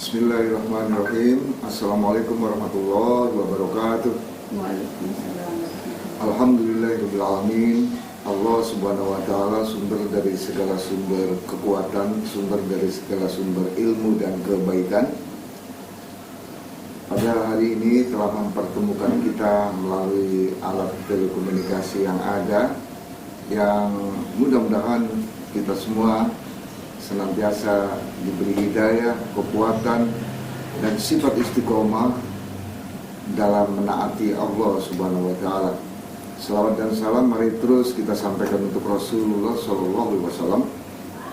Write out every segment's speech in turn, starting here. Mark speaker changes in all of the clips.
Speaker 1: Bismillahirrahmanirrahim. Assalamualaikum warahmatullahi wabarakatuh.
Speaker 2: Waalaikumsalam.
Speaker 1: Alhamdulillahirabbil alamin. Allah subhanahu wa ta'ala sumber dari segala sumber kekuatan, sumber dari segala sumber ilmu dan kebaikan. Pada hari ini telah mempertemukan kita melalui alat telekomunikasi yang ada, yang mudah-mudahan kita semua senantiasa diberi hidayah, kekuatan, dan sifat istiqomah dalam menaati Allah subhanahu wa ta'ala. Selawat dan salam mari terus kita sampaikan untuk Rasulullah sallallahu alaihi wasallam.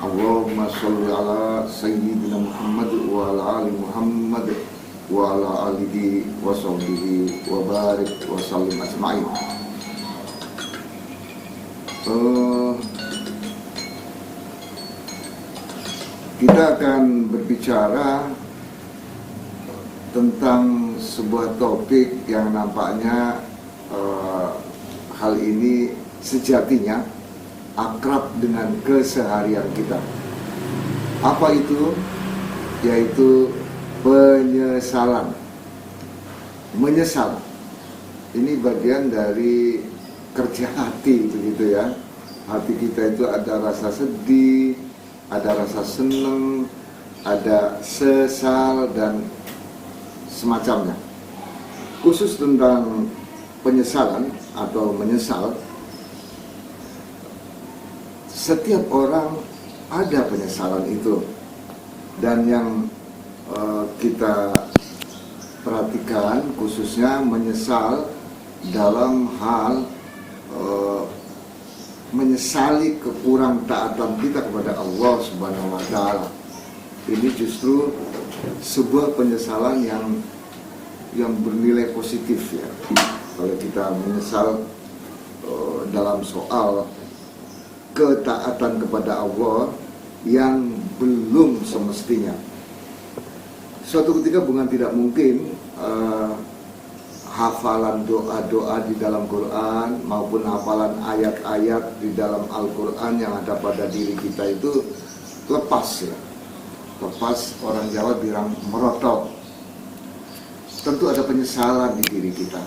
Speaker 1: Allahumma sholli ala sayyidina Muhammad wa ala ali Muhammad wa ala alihi wa sahbihi wa barik wa sallim ajma'in. Kita akan berbicara tentang sebuah topik yang nampaknya hal ini sejatinya akrab dengan keseharian kita. Apa itu? Yaitu penyesalan. Menyesal. Ini bagian dari kerja hati, begitu ya. Hati kita itu ada rasa sedih, ada rasa senang, ada sesal, dan semacamnya. Khusus tentang penyesalan atau menyesal, setiap orang ada penyesalan itu. Dan yang kita perhatikan khususnya menyesal dalam hal menyesali kekurang taatan kita kepada Allah subhanahu wa ta'ala. Ini justru sebuah penyesalan yang bernilai positif ya. Kalau kita menyesal dalam soal ketaatan kepada Allah yang belum semestinya. Suatu ketika bukan tidak mungkin hafalan doa-doa di dalam Quran maupun hafalan ayat-ayat di dalam Al-Quran yang ada pada diri kita itu lepas ya. Lepas, orang Jawa bilang merotok. Tentu ada penyesalan di diri kita.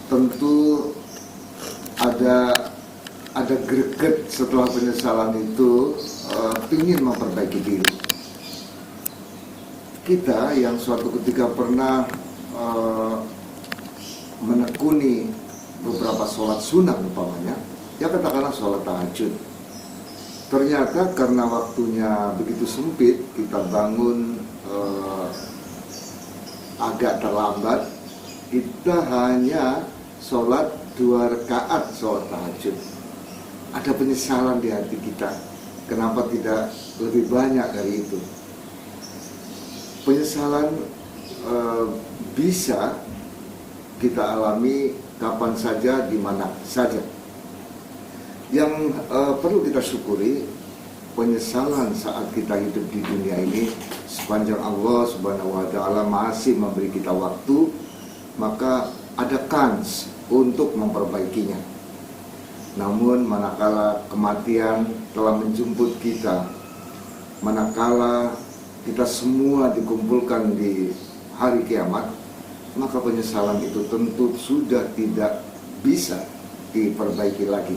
Speaker 1: Tentu ada greget setelah penyesalan itu, ingin memperbaiki diri. Kita yang suatu ketika pernah menekuni beberapa sholat sunnah umpamanya, ya katakanlah sholat tahajud. Ternyata karena waktunya begitu sempit, kita bangun agak terlambat, kita hanya sholat 2 rakaat sholat tahajud. Ada penyesalan di hati kita, kenapa tidak lebih banyak dari itu. Penyesalan bisa kita alami kapan saja, di mana saja. Yang perlu kita syukuri, penyesalan saat kita hidup di dunia ini, sepanjang Allah subhanahu wa ta'ala masih memberi kita waktu, maka ada kans untuk memperbaikinya. Namun manakala kematian telah menjemput kita, manakala kita semua dikumpulkan di hari kiamat, maka penyesalan itu tentu sudah tidak bisa diperbaiki lagi.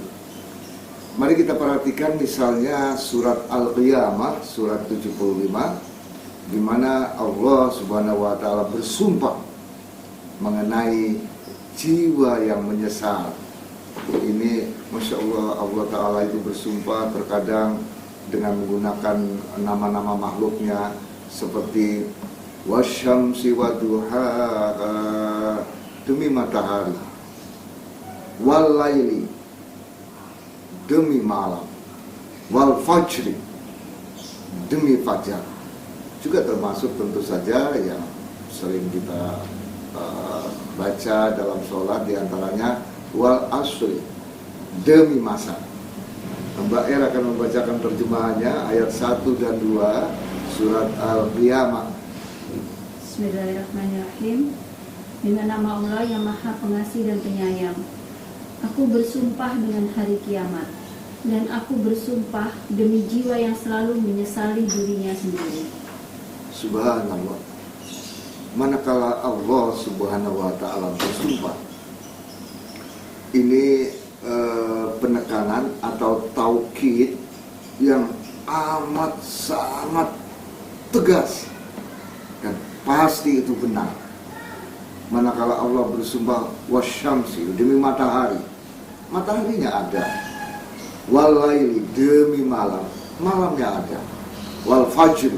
Speaker 1: Mari kita perhatikan misalnya surat Al-Qiyamah, surat 75, di mana Allah subhanahu wa ta'ala bersumpah mengenai jiwa yang menyesal. Ini Masya Allah, Allah ta'ala itu bersumpah terkadang dengan menggunakan nama-nama makhluknya, seperti wasyamsi waduhaha, demi matahari, wal laili, demi malam, wal fajri, demi fajar. Juga termasuk tentu saja yang sering kita baca dalam sholat, diantaranya wal asri, demi masa. Mbak Er akan membacakan terjemahannya ayat 1 dan 2 surat Al-Qiyamah.
Speaker 2: Bismillahirrahmanirrahim. Dengan nama Allah yang Maha Pengasih dan Penyayang. Aku bersumpah dengan hari kiamat, dan aku bersumpah demi jiwa yang selalu menyesali dirinya sendiri.
Speaker 1: Subhanallah. Manakala Allah Subhanahu wa ta'ala bersumpah, ini penekanan atau taukid yang amat sangat tegas dan pasti itu benar. Manakala Allah bersumpah wasyamsi, demi matahari, mataharinya ada. Walaili, demi malam, malamnya ada. Wal fajr,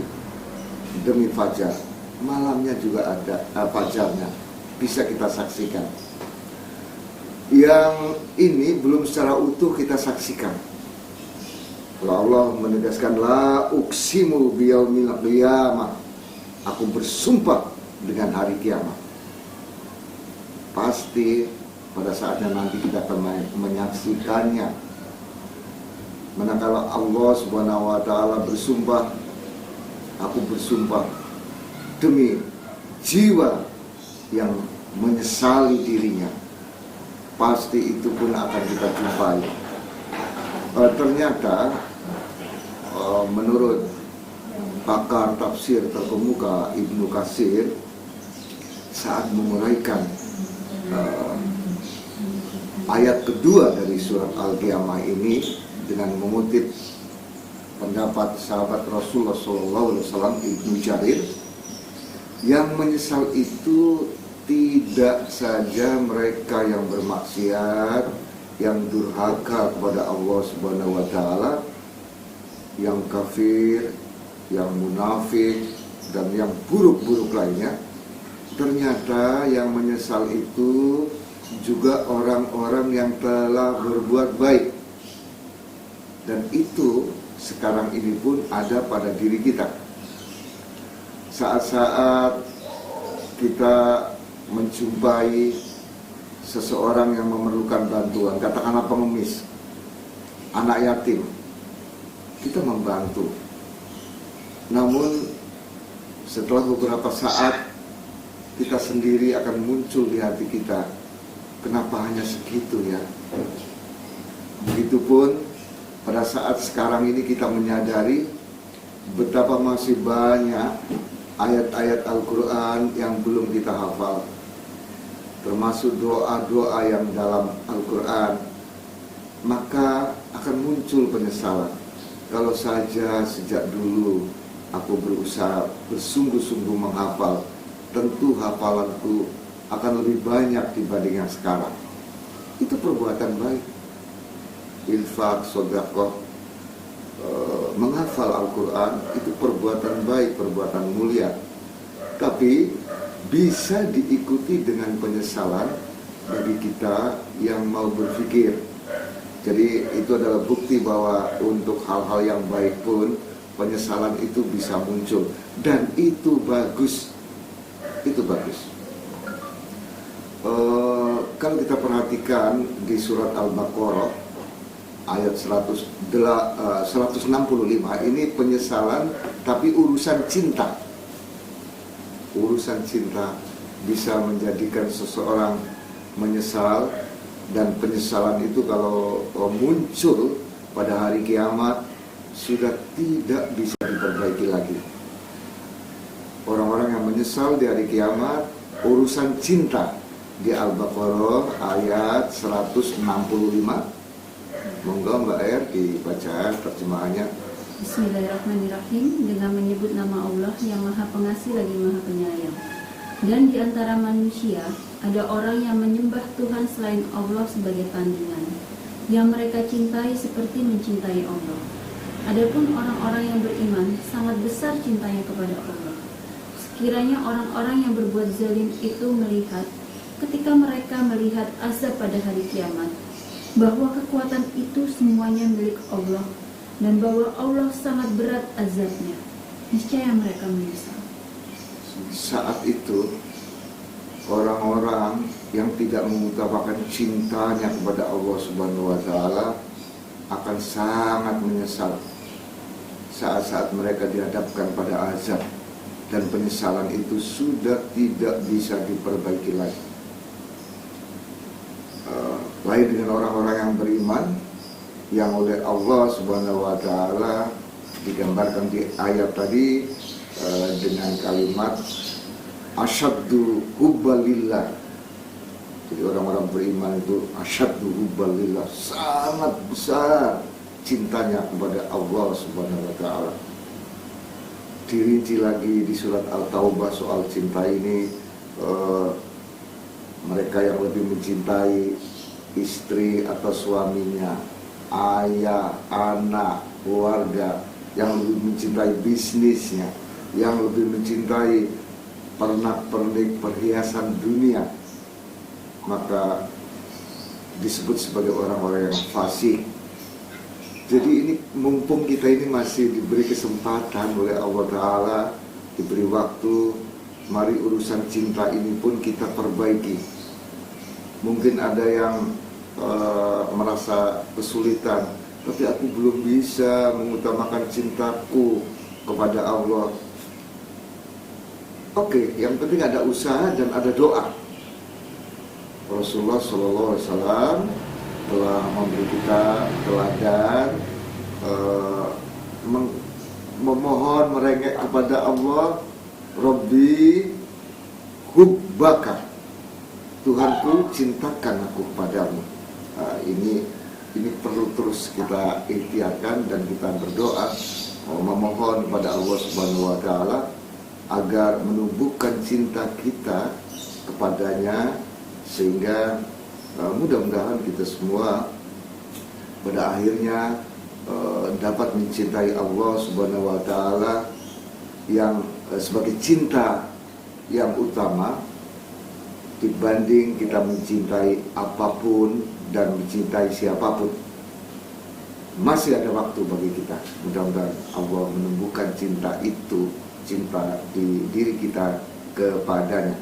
Speaker 1: demi fajar, malamnya juga ada, fajarnya bisa kita saksikan. Yang ini belum secara utuh kita saksikan. Kalau Allah menegaskan la uqsimu biyaumil qiyamah, aku bersumpah dengan hari kiamat, pasti pada saatnya nanti kita akan menyaksikannya. Manakala Allah Subhanahu wa ta'ala bersumpah, aku bersumpah demi jiwa yang menyesali dirinya, pasti itu pun akan kita jumpai. Ternyata menurut pakar tafsir terkemuka Ibnu Katsir, saat menguraikan ayat kedua dari surat Al-Qiyamah ini dengan mengutip pendapat sahabat Rasulullah SAW Ibnu Jarir, yang menyesal itu tidak saja mereka yang bermaksiat, yang durhaka kepada Allah Subhanahu wa ta'ala, yang kafir, yang munafik, dan yang buruk-buruk lainnya. Ternyata yang menyesal itu juga orang-orang yang telah berbuat baik. Dan itu sekarang ini pun ada pada diri kita. Saat-saat kita menjumpai seseorang yang memerlukan bantuan, katakanlah pengemis, anak yatim, kita membantu. Namun setelah beberapa saat kita sendiri akan muncul di hati kita, kenapa hanya segitu ya? Begitupun pada saat sekarang ini kita menyadari betapa masih banyak ayat-ayat Al-Quran yang belum kita hafal, termasuk doa-doa yang dalam Al-Quran, maka akan muncul penyesalan. Kalau saja sejak dulu aku berusaha bersungguh-sungguh menghafal, tentu hafalanku akan lebih banyak dibanding yang sekarang. Itu perbuatan baik. Infak, sedekah, menghafal Al-Quran itu perbuatan baik, perbuatan mulia. Tapi bisa diikuti dengan penyesalan bagi kita yang mau berpikir. Jadi itu adalah bukti bahwa untuk hal-hal yang baik pun penyesalan itu bisa muncul, dan itu bagus. Itu bagus. Kalau kita perhatikan di surat Al-Baqarah ayat 165, ini penyesalan tapi urusan cinta. Urusan cinta bisa menjadikan seseorang menyesal, dan penyesalan itu kalau muncul pada hari kiamat sudah tidak bisa diperbaiki lagi. Orang-orang yang menyesal di hari kiamat urusan cinta di Al-Baqarah ayat 165. Monggo Mbak Er dibaca terjemahannya.
Speaker 2: Bismillahirrahmanirrahim. Dengan menyebut nama Allah yang Maha Pengasih lagi Maha Penyayang. Dan di antara manusia ada orang yang menyembah Tuhan selain Allah sebagai tandingan, yang mereka cintai seperti mencintai Allah. Adapun orang-orang yang beriman sangat besar cintanya kepada Allah. Sekiranya orang-orang yang berbuat zalim itu melihat, ketika mereka melihat azab pada hari kiamat, bahwa kekuatan itu semuanya milik Allah, dan bahwa Allah sangat berat azabnya, niscaya mereka menyesal.
Speaker 1: Saat itu orang-orang yang tidak mengutamakan cintanya kepada Allah Subhanahu wa ta'ala akan sangat menyesal saat-saat mereka dihadapkan pada azab, dan penyesalan itu sudah tidak bisa diperbaiki lagi. Lain dengan orang-orang yang beriman, yang oleh Allah Subhanahu wa ta'ala digambarkan di ayat tadi, dengan kalimat asyaddu hubbalillah. Jadi orang-orang beriman itu asyaddu hubbalillah, sangat besar cintanya kepada Allah Subhanahu wa taala. Dirinci lagi di surat Al-Taubah soal cinta ini, mereka yang lebih mencintai istri atau suaminya, ayah, anak, keluarga, yang lebih mencintai bisnisnya, yang lebih mencintai pernak-pernik perhiasan dunia, maka disebut sebagai orang-orang yang fasik. Jadi ini mumpung kita ini masih diberi kesempatan oleh Allah Ta'ala, diberi waktu, mari urusan cinta ini pun kita perbaiki. Mungkin ada yang merasa kesulitan, tapi aku belum bisa mengutamakan cintaku kepada Allah. Oke, yang penting ada usaha dan ada doa. Rasulullah SAW telah memberi kita teladan, memohon merengek kepada Allah, Rabbi hubbaka, Tuhanku cintakan aku kepadamu. Ini perlu terus kita ikhtiarkan dan kita berdoa, memohon kepada Allah Subhanahu wa taala agar menumbuhkan cinta kita kepadanya, sehingga mudah-mudahan kita semua pada akhirnya dapat mencintai Allah Subhanahu wa taala yang sebagai cinta yang utama dibanding kita mencintai apapun dan mencintai siapapun. Masih ada waktu bagi kita. Mudah-mudahan Allah menumbuhkan cinta itu, cinta di diri kita kepadanya.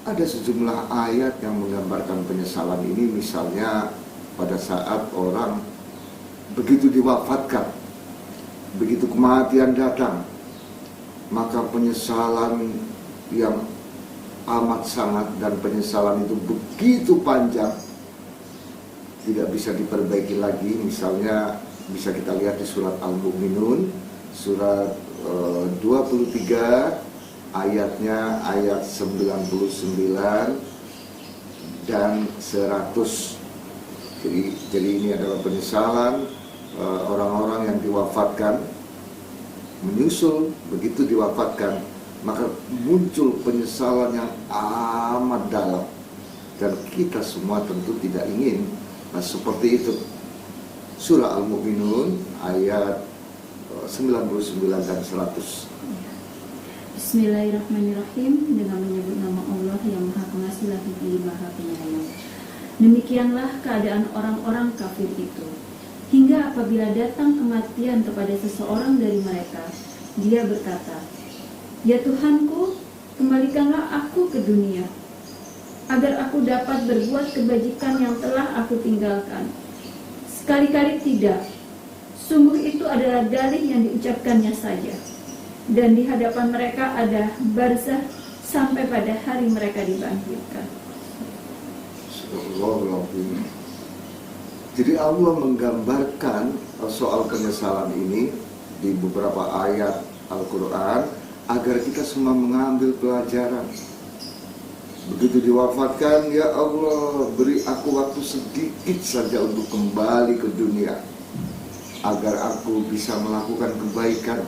Speaker 1: Ada sejumlah ayat yang menggambarkan penyesalan ini. Misalnya pada saat orang begitu diwafatkan, begitu kematian datang, maka penyesalan yang amat sangat dan penyesalan itu begitu panjang, tidak bisa diperbaiki lagi. Misalnya bisa kita lihat di surat Al-Mu'minun, surat 23, ayatnya ayat 99 dan 100. Jadi ini adalah penyesalan orang-orang yang diwafatkan, menyusul begitu diwafatkan, maka muncul penyesalan yang amat dalam, dan kita semua tentu tidak ingin seperti itu. Surah Al-Mu'minun ayat 99 dan 100.
Speaker 2: Bismillahirrahmanirrahim. Dengan menyebut nama Allah yang Maha Pengasih lagi Maha Penyayang. Demikianlah keadaan orang-orang kafir itu, hingga apabila datang kematian kepada seseorang dari mereka, dia berkata, "Ya Tuhanku, kembalikanlah aku ke dunia, agar aku dapat berbuat kebajikan yang telah aku tinggalkan." Sekali-kali tidak. Sungguh itu adalah dalih yang diucapkannya saja, dan di hadapan mereka ada barzah sampai pada hari mereka dibangkitkan.
Speaker 1: Jadi Allah menggambarkan soal penyesalan ini di beberapa ayat Al-Quran agar kita semua mengambil pelajaran. Begitu diwafatkan, ya Allah, beri aku waktu sedikit saja untuk kembali ke dunia, agar aku bisa melakukan kebaikan,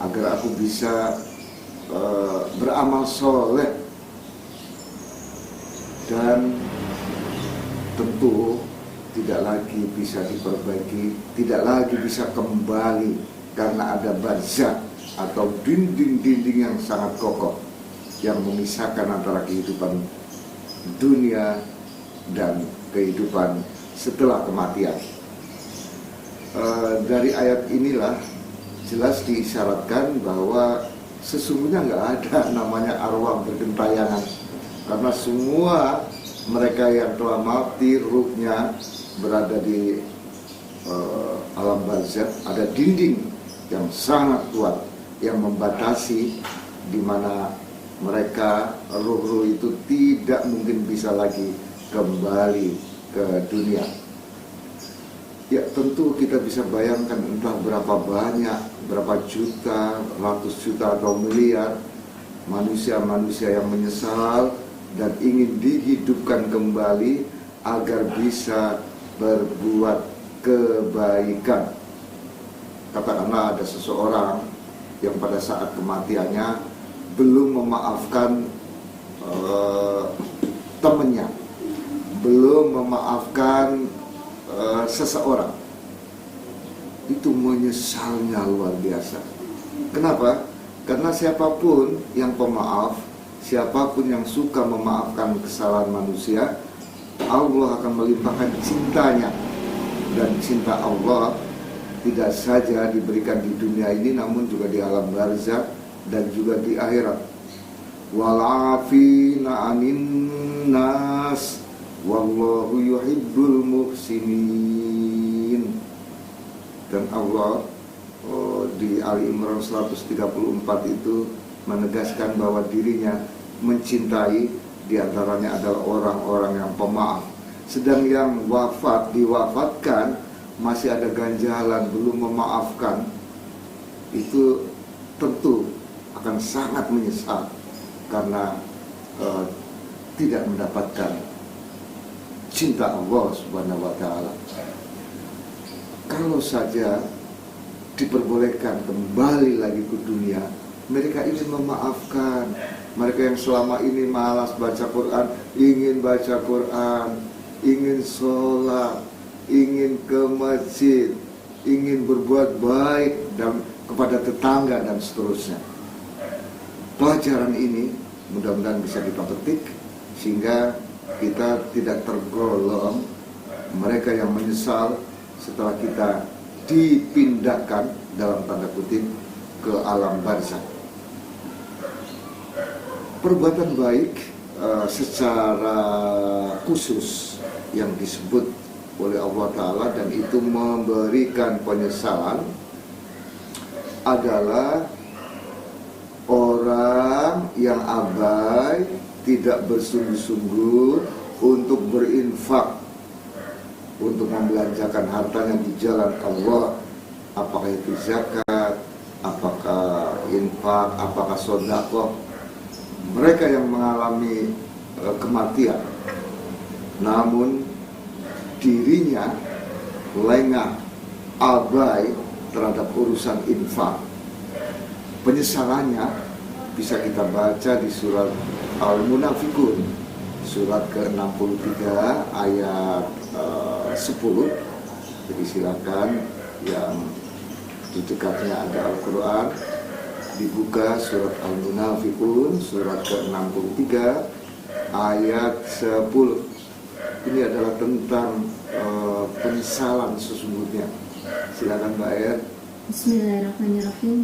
Speaker 1: agar aku bisa beramal soleh, dan tentu tidak lagi bisa diperbaiki, tidak lagi bisa kembali karena ada barzakh atau dinding-dinding yang sangat kokoh yang memisahkan antara kehidupan dunia dan kehidupan setelah kematian. Dari ayat inilah jelas diisyaratkan bahwa sesungguhnya nggak ada namanya arwah bergentayangan, karena semua mereka yang telah mati ruhnya berada di alam barzakh. Ada dinding yang sangat kuat yang membatasi di mana mereka, ruh-ruh itu tidak mungkin bisa lagi kembali ke dunia. Ya tentu kita bisa bayangkan entah berapa banyak, berapa juta, ratus juta atau miliar manusia-manusia yang menyesal dan ingin dihidupkan kembali agar bisa berbuat kebaikan. Katakanlah ada seseorang yang pada saat kematiannya belum memaafkan temannya, belum memaafkan seseorang, itu menyesalnya luar biasa. Kenapa? Karena siapapun yang pemaaf, siapapun yang suka memaafkan kesalahan manusia, Allah akan melimpahkan cintanya. Dan cinta Allah tidak saja diberikan di dunia ini, namun juga di alam barzakh dan juga di akhirat. Wal'afina 'anin nas wallahu yuhibbul muhsinin. Dan Allah di Ali Imran 134 itu menegaskan bahwa dirinya mencintai, diantaranya adalah orang-orang yang pemaaf. Sedang yang diwafatkan masih ada ganjalan belum memaafkan, itu tentu akan sangat menyesal karena tidak mendapatkan cinta Allah Subhanahu wa ta'ala. Kalau saja diperbolehkan kembali lagi ke dunia, mereka ingin memaafkan. Mereka yang selama ini malas baca Quran, ingin baca Quran, ingin sholat, ingin ke masjid, ingin berbuat baik dan kepada tetangga dan seterusnya. Pelajaran ini mudah-mudahan bisa kita petik sehingga kita tidak tergolong mereka yang menyesal setelah kita dipindahkan dalam tanda kutip ke alam barzakh. Perbuatan baik secara khusus yang disebut oleh Allah Ta'ala dan itu memberikan penyesalan adalah orang yang abai, tidak bersungguh-sungguh untuk berinfak, untuk membelanjakan hartanya di jalan Allah, apakah itu zakat, apakah infak, apakah sedekah. Mereka yang mengalami kematian, namun dirinya lengah, abai terhadap urusan infak. Penyesalannya bisa kita baca di surat Al-Munafiqun, surat ke-63 ayat 10. Jadi silakan yang di dekatnya ada Al-Quran, dibuka surat Al-Munafiqun surat ke-63 ayat 10. Ini adalah tentang penyesalan sesungguhnya. Silakan Mbak Er.
Speaker 2: Bismillahirrahmanirrahim.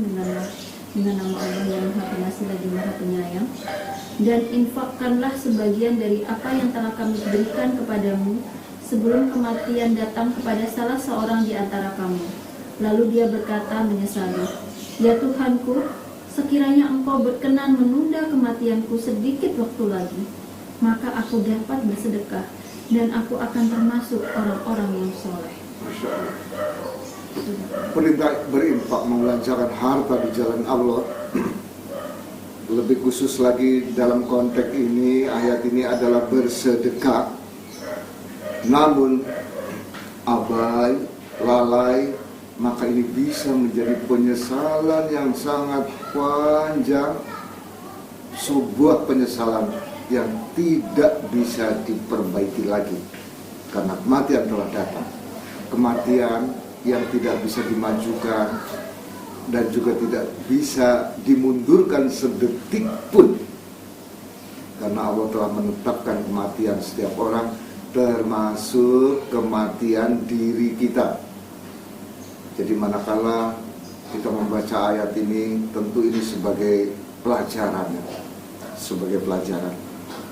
Speaker 2: Dengan nama Allah yang Maha Pengasih lagi Maha Penyayang. Dan infakkanlah sebagian dari apa yang telah kami berikan kepadamu sebelum kematian datang kepada salah seorang di antara kamu. Lalu dia berkata menyesali, ya Tuhanku, sekiranya engkau berkenan menunda kematianku sedikit waktu lagi, maka aku dapat bersedekah dan aku akan termasuk orang-orang yang soleh.
Speaker 1: Masya Allah. Perintah berinfak, membelanjakan harta di jalan Allah. Lebih khusus lagi dalam konteks ini, ayat ini adalah bersedekah. Namun abai, lalai, maka ini bisa menjadi penyesalan yang sangat panjang, sebuah penyesalan yang tidak bisa diperbaiki lagi karena kematian telah datang. Kematian yang tidak bisa dimajukan dan juga tidak bisa dimundurkan sedetik pun, karena Allah telah menetapkan kematian setiap orang, termasuk kematian diri kita. Jadi manakala kita membaca ayat ini, tentu ini sebagai pelajaran,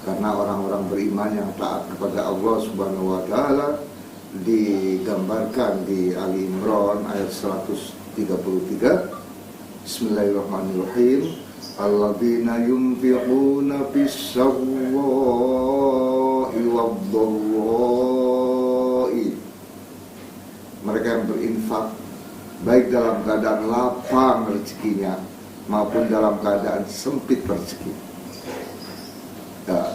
Speaker 1: karena orang-orang beriman yang taat kepada Allah Subhanahu wa ta'ala digambarkan di Ali Imran ayat 133. Bismillahirrahmanirrahim. Alladzina yunfiquna fis-sarra'i wad-dharra'i. mereka yang berinfak baik dalam keadaan lapang rezekinya maupun dalam keadaan sempit rezeki. Nah,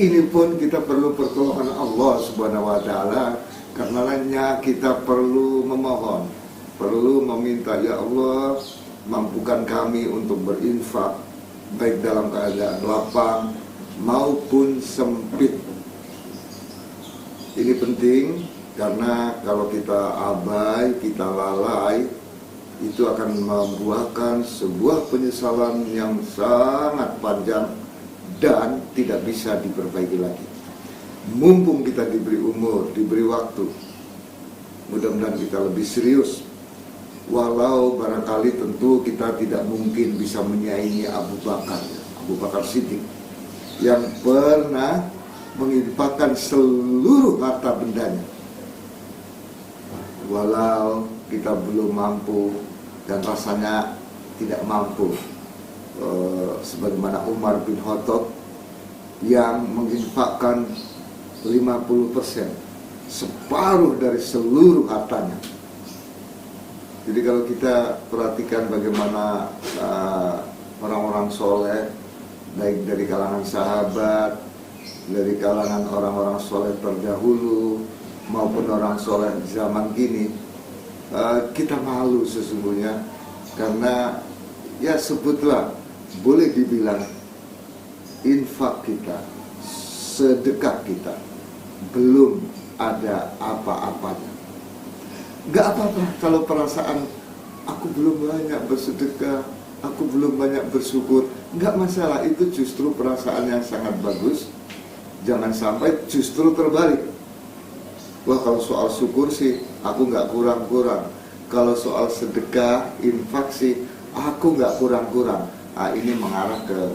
Speaker 1: ini pun kita perlu pertolongan Allah Subhanahu wa taala, karenanya kita perlu memohon, perlu meminta, ya Allah, mampukan kami untuk berinfak baik dalam keadaan lapang maupun sempit. Ini penting karena kalau kita abai, kita lalai, itu akan membuahkan sebuah penyesalan yang sangat panjang dan tidak bisa diperbaiki lagi. Mumpung kita diberi umur, diberi waktu, mudah-mudahan kita lebih serius. Walau barangkali tentu kita tidak mungkin bisa menyaingi Abu Bakar Siddiq yang pernah menginfakkan seluruh harta bendanya. Walau kita belum mampu dan rasanya tidak mampu, sebagaimana Umar bin Khattab yang menginfakkan 50%, separuh dari seluruh hartanya. Jadi kalau kita perhatikan bagaimana orang-orang soleh, baik dari kalangan sahabat, dari kalangan orang-orang soleh terdahulu maupun orang soleh zaman kini, kita malu sesungguhnya, karena ya sebutlah, boleh dibilang infak kita, sedekah kita belum ada apa-apanya. Gak apa-apa kalau perasaan aku belum banyak bersedekah, aku belum banyak bersyukur, gak masalah, itu justru perasaan yang sangat bagus. Jangan sampai justru terbalik. Wah, kalau soal syukur sih aku gak kurang-kurang, kalau soal sedekah, infak sih aku gak kurang-kurang. Ini mengarah ke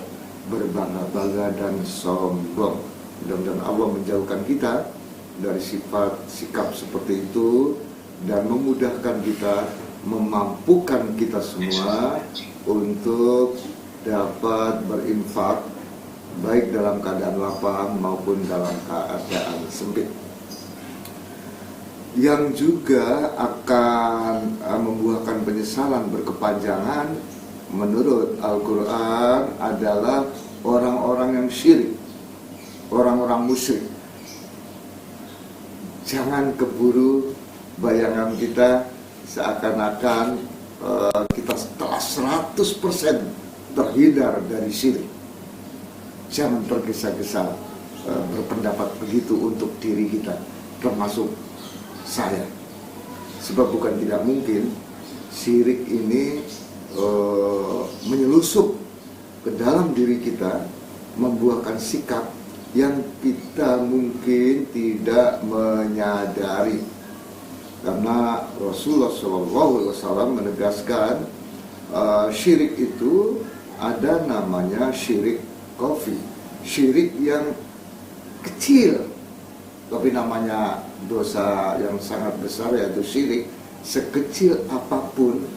Speaker 1: berbangga-bangga dan sombong. Mudah-mudahan Allah menjauhkan kita dari sifat sikap seperti itu dan memudahkan kita, memampukan kita semua untuk dapat berinfak baik dalam keadaan lapang maupun dalam keadaan sempit. Yang juga akan membuahkan penyesalan berkepanjangan menurut Al-Quran adalah orang-orang yang syirik, orang-orang musyrik. Jangan keburu bayangan kita seakan-akan kita telah 100% terhindar dari syirik. Jangan tergesa-gesa berpendapat begitu untuk diri kita, termasuk saya. Sebab bukan tidak mungkin syirik ini menyelusup ke dalam diri kita, membuahkan sikap yang kita mungkin tidak menyadari. Karena Rasulullah SAW menegaskan syirik itu ada namanya syirik khafi, syirik yang kecil, tapi namanya dosa yang sangat besar, yaitu syirik. Sekecil apapun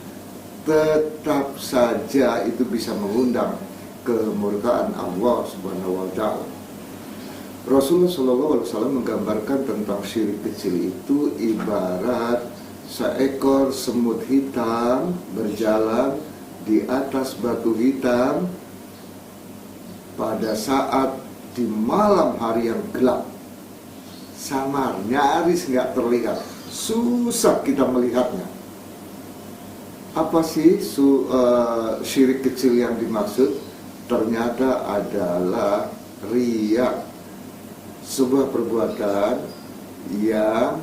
Speaker 1: tetap saja itu bisa mengundang kemurkaan Allah Subhanahu wa taala. Rasulullah SAW menggambarkan tentang syirik kecil itu ibarat seekor semut hitam berjalan di atas batu hitam pada saat di malam hari yang gelap, samar, nyaris nggak terlihat, susah kita melihatnya. Apa sih syirik kecil yang dimaksud? Ternyata adalah riya, sebuah perbuatan yang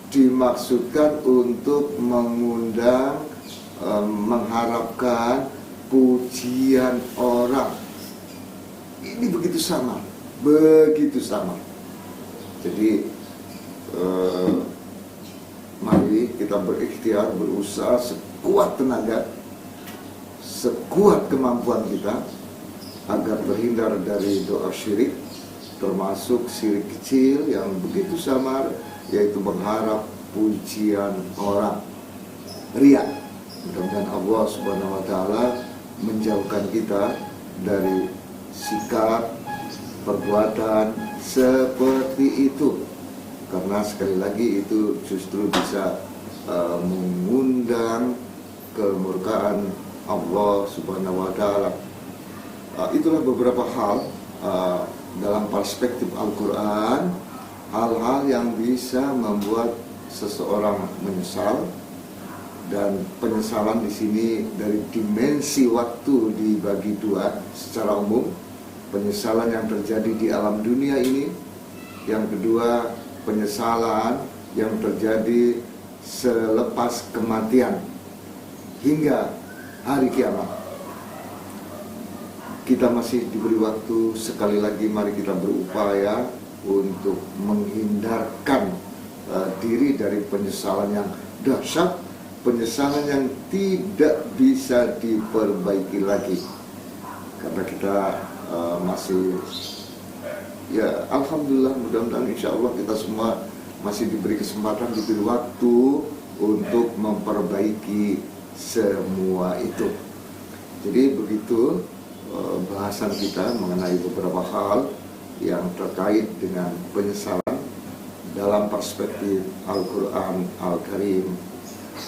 Speaker 1: dimaksudkan untuk mengundang, mengharapkan pujian orang. Ini begitu sama, begitu sama. Jadi mari kita berikhtiar, berusaha sekuat tenaga, sekuat kemampuan kita agar terhindar dari doa syirik, termasuk syirik kecil yang begitu samar, yaitu berharap pujian orang, riya. Mudah-mudahan Allah Subhanahu wa taala menjauhkan kita dari sikap perbuatan seperti itu. karena sekali lagi itu justru bisa mengundang kemurkaan Allah Subhanahu wa Ta'ala. Itulah beberapa hal dalam perspektif Al-Quran, hal-hal yang bisa membuat seseorang menyesal. Dan penyesalan di sini dari dimensi waktu dibagi dua secara umum, penyesalan yang terjadi di alam dunia ini, yang kedua penyesalan yang terjadi selepas kematian hingga hari kiamat. Kita masih diberi waktu, sekali lagi mari kita berupaya untuk menghindarkan diri dari penyesalan yang dahsyat, penyesalan yang tidak bisa diperbaiki lagi. Karena kita masih, ya alhamdulillah, mudah-mudahan insya Allah kita semua masih diberi kesempatan, diberi waktu untuk memperbaiki semua itu. Jadi begitu bahasan kita mengenai beberapa hal yang terkait dengan penyesalan dalam perspektif Al-Quran Al-Karim.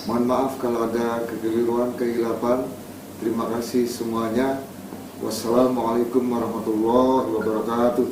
Speaker 1: Mohon maaf kalau ada kekeliruan, kehilapan. Terima kasih semuanya. Wassalamualaikum warahmatullahi wabarakatuh.